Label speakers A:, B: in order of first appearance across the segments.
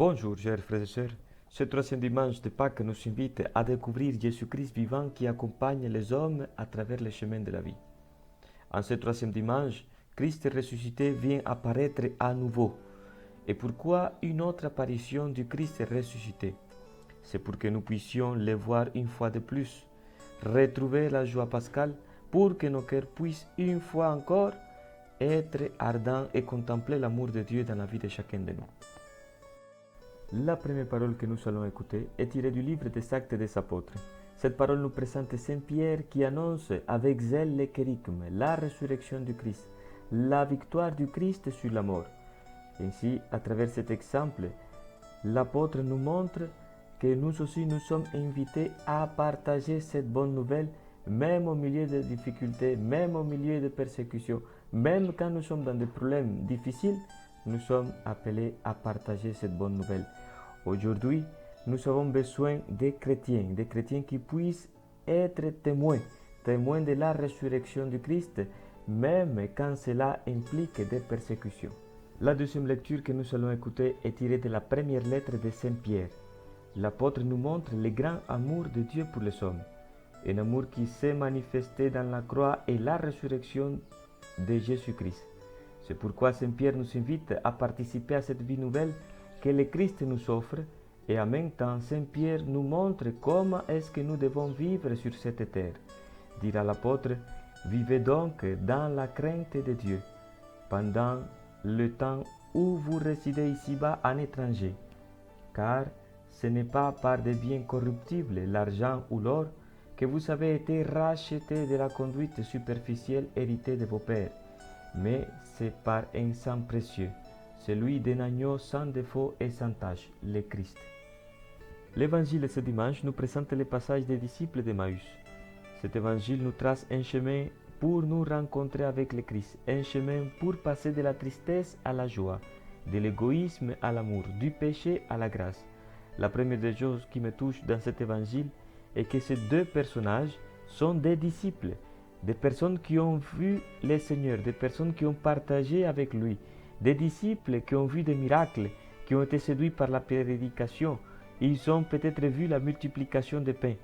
A: Bonjour, chers frères et sœurs. Ce troisième dimanche de Pâques nous invite à découvrir Jésus-Christ vivant qui accompagne les hommes à travers les chemins de la vie. En ce troisième dimanche, Christ ressuscité vient apparaître à nouveau. Et pourquoi une autre apparition du Christ ressuscité? C'est pour que nous puissions le voir une fois de plus, retrouver la joie pascale, pour que nos cœurs puissent une fois encore être ardents et contempler l'amour de Dieu dans la vie de chacun de nous. La première parole que nous allons écouter est tirée du livre des Actes des Apôtres. Cette parole nous présente Saint Pierre qui annonce avec zèle et kérygme la résurrection du Christ, la victoire du Christ sur la mort. Ainsi, à travers cet exemple, l'apôtre nous montre que nous aussi nous sommes invités à partager cette bonne nouvelle, même au milieu des difficultés, même au milieu des persécutions, même quand nous sommes dans des problèmes difficiles, nous sommes appelés à partager cette bonne nouvelle. Aujourd'hui, nous avons besoin des chrétiens qui puissent être témoins de la résurrection du Christ, même quand cela implique des persécutions. La deuxième lecture que nous allons écouter est tirée de la première lettre de Saint Pierre. L'apôtre nous montre le grand amour de Dieu pour les hommes, un amour qui s'est manifesté dans la croix et la résurrection de Jésus-Christ. C'est pourquoi Saint Pierre nous invite à participer à cette vie nouvelle que le Christ nous offre, et en même temps Saint Pierre nous montre comment est-ce que nous devons vivre sur cette terre. Dira l'apôtre, vivez donc dans la crainte de Dieu, pendant le temps où vous résidez ici-bas en étranger, car ce n'est pas par des biens corruptibles, l'argent ou l'or, que vous avez été rachetés de la conduite superficielle héritée de vos pères, mais c'est par un sang précieux, celui d'un agneau sans défaut et sans tache, le Christ. L'évangile de ce dimanche nous présente le passage des disciples d'Emmaüs. Cet évangile nous trace un chemin pour nous rencontrer avec le Christ, un chemin pour passer de la tristesse à la joie, de l'égoïsme à l'amour, du péché à la grâce. La première des choses qui me touche dans cet évangile est que ces deux personnages sont des disciples, des personnes qui ont vu le Seigneur, des personnes qui ont partagé avec lui, des disciples qui ont vu des miracles, qui ont été séduits par la prédication. Ils ont peut-être vu la multiplication des pains,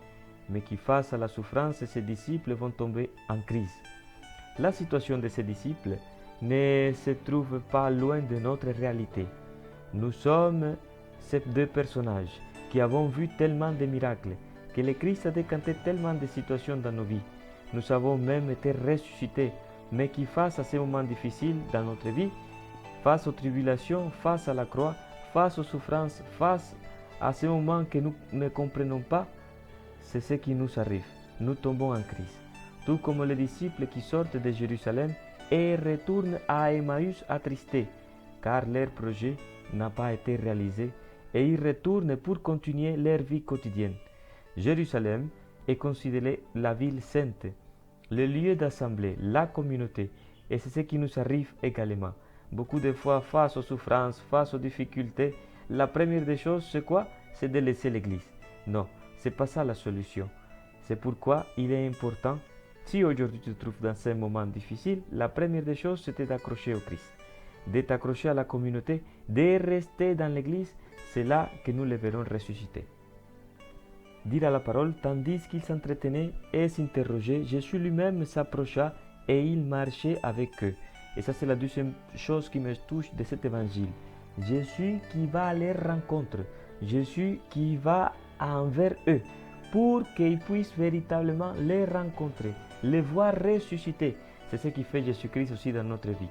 A: mais qui face à la souffrance, ces disciples vont tomber en crise. La situation de ces disciples ne se trouve pas loin de notre réalité. Nous sommes ces deux personnages qui avons vu tellement de miracles, que le Christ a décanté tellement de situations dans nos vies. Nous avons même été ressuscités, mais qui face à ces moments difficiles dans notre vie, face aux tribulations, face à la croix, face aux souffrances, face à ces moments que nous ne comprenons pas, c'est ce qui nous arrive. Nous tombons en crise. Tout comme les disciples qui sortent de Jérusalem et retournent à Emmaüs attristés, car leur projet n'a pas été réalisé, et ils retournent pour continuer leur vie quotidienne. Jérusalem est considérée la ville sainte, le lieu d'assemblée, la communauté, et c'est ce qui nous arrive également. Beaucoup de fois, face aux souffrances, face aux difficultés, la première des choses, c'est quoi? C'est de laisser l'église. Non, c'est pas ça la solution. C'est pourquoi il est important, si aujourd'hui tu te trouves dans un moment difficile, la première des choses, c'était d'accrocher au Christ, de t'accrocher à la communauté, de rester dans l'église. C'est là que nous le verrons ressusciter. Dire à la parole, tandis qu'ils s'entretenaient et s'interrogeaient, Jésus lui-même s'approcha et il marchait avec eux. Et ça, c'est la deuxième chose qui me touche de cet évangile. Jésus qui va à leur rencontre, Jésus qui va envers eux pour qu'ils puissent véritablement les rencontrer, les voir ressusciter. C'est ce qui fait Jésus-Christ aussi dans notre vie.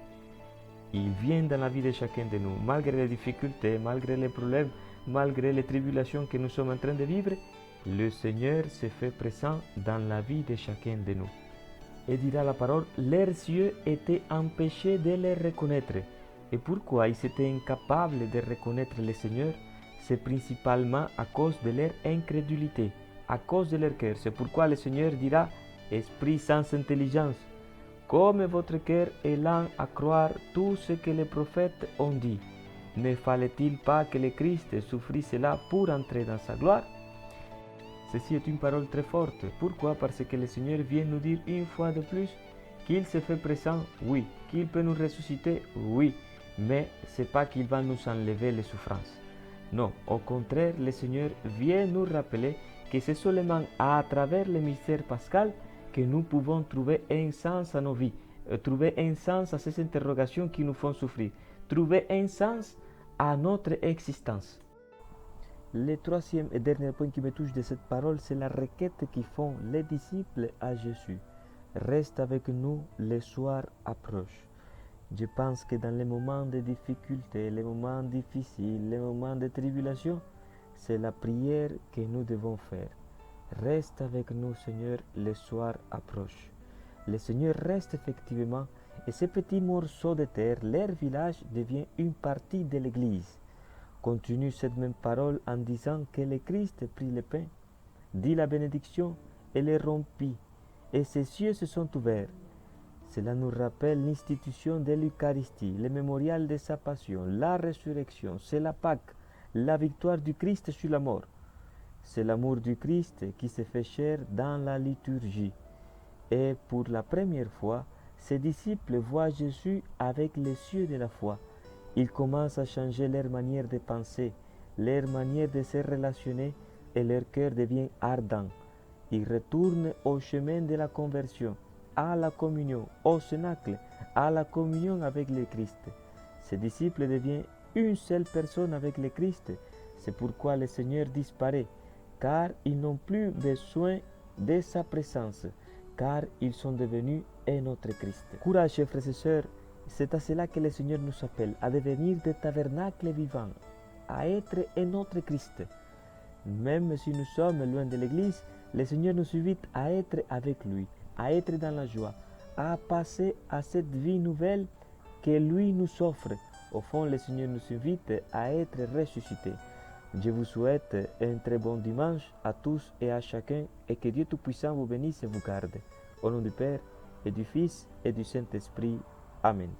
A: Il vient dans la vie de chacun de nous, malgré les difficultés, malgré les problèmes, malgré les tribulations que nous sommes en train de vivre. Le Seigneur se fait présent dans la vie de chacun de nous. Et dira la parole, leurs yeux étaient empêchés de le reconnaître. Et pourquoi ils étaient incapables de reconnaître le Seigneur? C'est principalement à cause de leur incrédulité, à cause de leur cœur. C'est pourquoi le Seigneur dira, esprit sans intelligence, comme votre cœur est lent à croire tout ce que les prophètes ont dit. Ne fallait-il pas que le Christ souffrisse cela pour entrer dans sa gloire? Ceci est une parole très forte. Pourquoi? Parce que le Seigneur vient nous dire une fois de plus qu'il se fait présent, oui, qu'il peut nous ressusciter, oui, mais ce n'est pas qu'il va nous enlever les souffrances. Non, au contraire, le Seigneur vient nous rappeler que c'est seulement à travers le mystère pascal que nous pouvons trouver un sens à nos vies, trouver un sens à ces interrogations qui nous font souffrir, trouver un sens à notre existence. Le troisième et dernier point qui me touche de cette parole, c'est la requête qu'ils font les disciples à Jésus. Reste avec nous, le soir approche. Je pense que dans les moments de difficulté, les moments difficiles, les moments de tribulation, c'est la prière que nous devons faire. Reste avec nous, Seigneur, le soir approche. Le Seigneur reste effectivement, et ces petits morceaux de terre, leur village devient une partie de l'Église. Continue cette même parole en disant que le Christ prit le pain, dit la bénédiction et le rompit, et ses cieux se sont ouverts. Cela nous rappelle l'institution de l'Eucharistie, le mémorial de sa passion, la résurrection, c'est la Pâque, la victoire du Christ sur la mort. C'est l'amour du Christ qui se fait chair dans la liturgie. Et pour la première fois, ses disciples voient Jésus avec les yeux de la foi. Ils commencent à changer leur manière de penser, leur manière de se relationner et leur cœur devient ardent. Ils retournent au chemin de la conversion, à la communion, au cénacle, à la communion avec le Christ. Ces disciples deviennent une seule personne avec le Christ. C'est pourquoi le Seigneur disparaît, car ils n'ont plus besoin de sa présence, car ils sont devenus un autre Christ. Courage, frères et sœurs, c'est à cela que le Seigneur nous appelle, à devenir des tabernacles vivants, à être un autre Christ. Même si nous sommes loin de l'Église, le Seigneur nous invite à être avec lui, à être dans la joie, à passer à cette vie nouvelle que lui nous offre. Au fond, le Seigneur nous invite à être ressuscités. Je vous souhaite un très bon dimanche à tous et à chacun et que Dieu Tout-Puissant vous bénisse et vous garde. Au nom du Père et du Fils et du Saint-Esprit. Amen.